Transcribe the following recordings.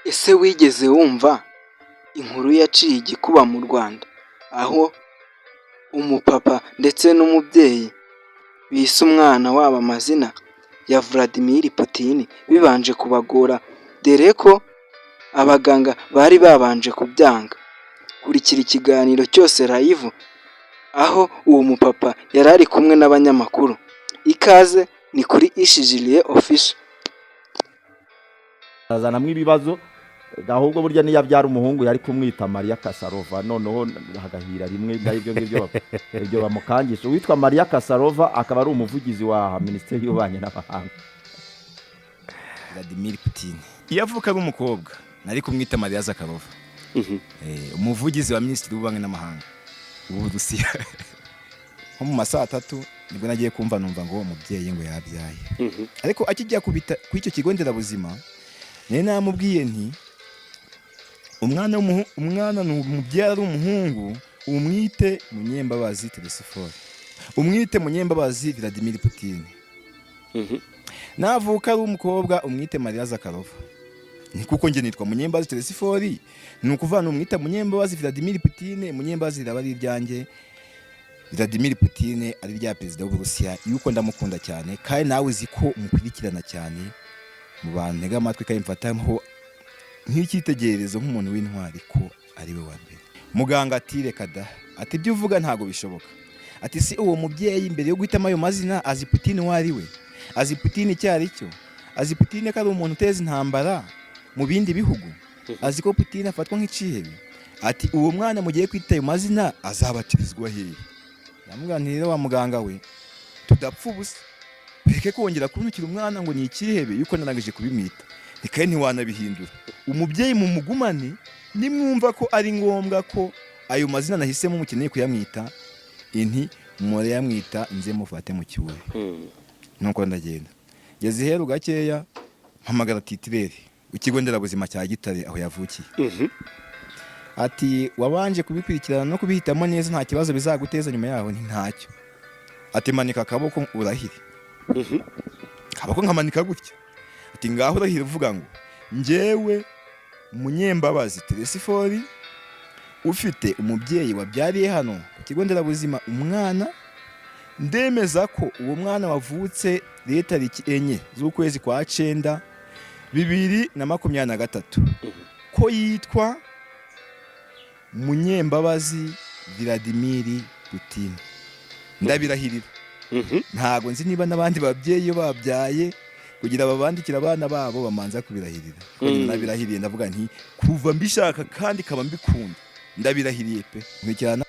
Ese wigeze wumva inkuru yaciye igikuba mu Rwanda, aho umupapa ndetse n'umubyeyi bise umwana wabo amazina ya Vladimir Putin bibanje kubagora, dore ko abaganga bari babanje kubyanga? Kurikira ikiganiro cyose live, aho uwo mupapa yari ari kumwe n'abanyamakuru. Ikaze ni kuri Ishijiliye Official. azanamwo ibibazo, ahubwo burya niyo abyara umuhungu yari kumwita Maria Kasarova, noneho hagahira rimwe ibyo ngibyo ibyo bamukangisha. Uwitwa Maria Kasarova akaba ari umuvugizi wa Minisiteri y'Ububanyi n'Amahanga. Vladimir Putin iyo avuka ari umukobwa nari kumwita Maria Zakharova, umuvugizi wa Minisitiri w'Ububanyi n'Amahanga w'Uburusiya. Nko mu masaha 3 nibwo nagiye kumva numva ngo umubyeyi ngo yabyaye, ariko akijya kubita ku icyo kigo nderabuzima nene namubwiye nti umwana n'umubyara ari umuhungu, umwite Munyembabazi Telesifore, umwite Munyembabazi Vladimir Putin. Navuka ari umukobwa umwite Maria Zakharova, ni kuko nge nitwa Munyembabazi Telesifore, ni ukuvana umwita Munyembabazi Vladimir Putin. Munyembabazi raba ari iryanjye, Vladimir Putin ari rya perezida w'Uburusiya, yuko ndamukunda cyane kandi nawe uzi ko mukurikirana cyane mu bantu ntega amatwi kandi mfataho nk'icyitegererezo nk'umuntu w'intwari ko ari we wa mbere. Muganga ati reka da, ati ibyo uvuga ntago bishoboka, ati si uwo mubyeyi imbere yo guhitamo ayo mazina azi Putin wari we, azi Putin cyari cyo, azi Putin ko ari umuntu uteza intambara mu bindi bihugu, azi ko Putin afatwa nk'icihebe. Ati uwo mwana mugiye kwita ayo mazina azabatirizwa hehe? Namwanirira wa muganga we, tudapfa ubusa, reke kongera kuntukira umwana ngo ni ikihebe yuko nanagije kubimwita, nikaye ntiwanabihindura. Umubyeyi mu mugumane nimwumva ko ari ngombwa ko ayo mazina nahisemo mukeneye kuyamwita, inti mure yamwita nze mufate mu kiwe. Nuko ndagenda ngeze heru gakeya mpamagara titirere ikigo nderabuzima cya Gitare aho yavukiye. Ati wabanje kubikurikirana no kubihitamo neza, nta kibazo bizaguteza nyuma yaho. Nti ntacyo. Ati manika akaboko urahire. Kabako nkamanika gutya. Ati ngaho urahire uvuga ngo njyewe Munyembabazi Telesifore ufite umubyeyi wabyariye hano ku kigo nderabuzima umwana, ndemeza ko uwo mwana wavutse tariki 4 z'ukwezi kwa 9 2023 ko yitwa Munyembabazi Vladimir Putin. Ndabirahirira. Ntago nzi niba nabandi babyeyi iyo babyaye kugira babandikira abana babo bamanza kubirahirira. Ndabirahiriye ndavuga nti kuva mbishaka kandi kaba mbikunda, ndabirahiriye pe. Nkurikirana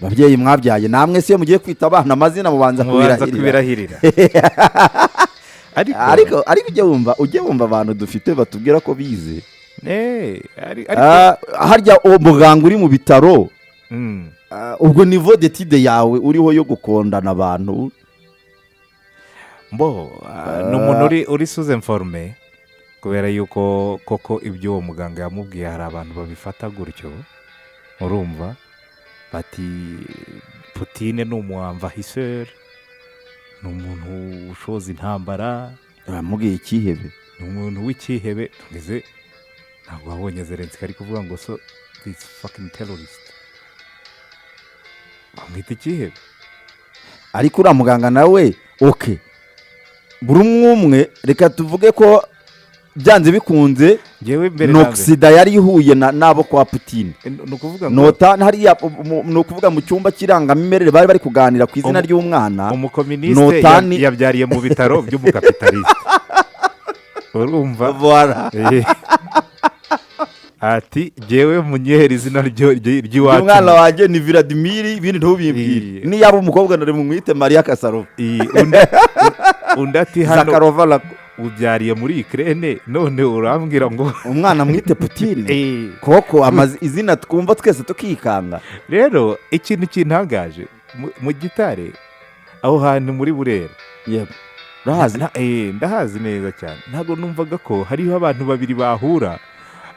babyeyi mwabyaye namwe se mugiye kwita abana amazina mubanza kubirahirira. ariko ujye wumva abantu dufite batubwira ko bize. Harya uwo muganga uri mu bitaro, ubwo niveau d'étude yawe uriho yo gukondana abantu ni umuntu uri sous informé, kubera yuko koko ibyo uwo muganga yamubwiye hari abantu babifata gutyo. Urumva bati Putin ni umuamvahiseur, ni umuntu ushoza intambara. Bamubwiye ikihebe, ni umuntu w'ikihebe. Tugeze ntabwo wabonye Zelensky ari kuvuga ngo so this fucking terrorist, bamwita ikihebe. Ariko uriya muganga nawe okay, buri umwe reka tuvuge ko byanze bikunze Noxida yari ihuye nabo kwa Putin. Nota hariya ni ukuvuga mu cyumba kirangamimerere bari kuganira ku izina ry'umwana. Umukoministe yabyariye mu bitaro by'umukapitaliste. Urumva? Voilà. Ati jewe munyehera izina ry'iwacu. Umwana wanjye ni Vladimir, ibindi ntubimbwire. Ni yaba umukobwa nari mumwite Maria Kasarova. Undati hano Zakharova ubyariye muri Ukraine, none urambwira ngo umwana mwite Putin. Koko izina twumva twese tukikanga. Rero ikintu kintangaje mu Gitare aho hantu muri Burera. Yego. Ndahazi neza cyane. Ntago numvaga ko hariho abantu babiri bahura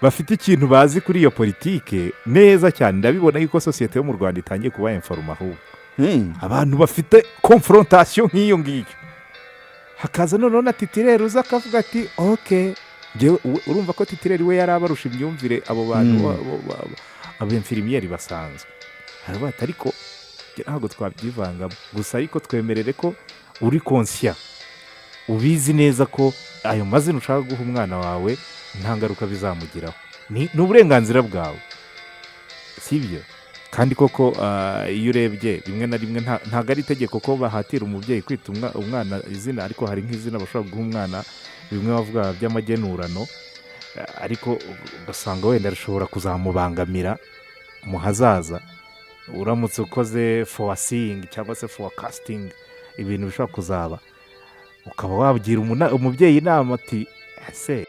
bafite ikintu bazi kuri iyo politike neza cyane. Ndabibona yuko societe yo mu Rwanda itangiye kuba informa ahubwo. abantu bafite confrontation nk'iyo ngiyo, hakaza noneho na titirere uza akavuga ati ok, urumva ko titirere we yari abarusha imyumvire abo bantu abemfirimiyeri basanzwe, haravuga ati ariko ntabwo twabyivangamo, gusa ariko twemerere ko uri konsiya, ubizi neza ko ayo mazina ushaka guha umwana wawe nta ngaruka bizamugiraho, ni uburenganzira bwawe, si byo? Kandi koko iyo urebye rimwe na rimwe ntabwo ari itegeko ko bahatira umubyeyi kwita umwana izina, ariko hari nk'izina bashobora guha umwana bimwe bavuga by'amagenurano, ariko ugasanga wenda rishobora kuzamubangamira mu hazaza uramutse ukoze fowasingi cyangwa se fowakasitingi, ibintu bishobora kuzaba, ukaba wabwira umubyeyi inama ati ese